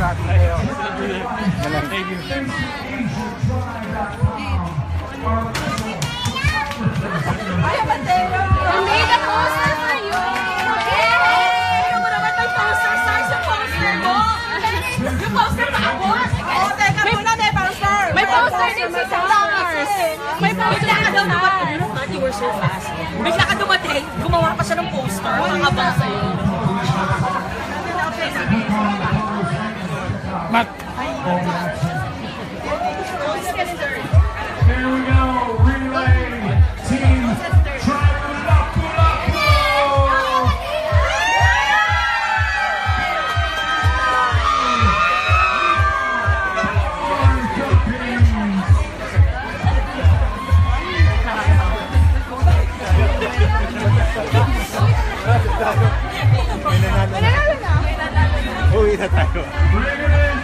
happy kayo. Thank you. Ay, Mateo! Hindi ka poster sa'yo! Ano mo naman may poster size yung poster mo? Yung poster na ako? Oo, teka muna, may poster! May poster din si Stars! May poster ka daw dumating. You were so fast. Bigla ka dumating, gumawa pa siya ng poster. Makakabang sa'yo. Matt. Here we go, relay team Triangulapulo. May nanalo na. Uwi na tayo. Bring it in.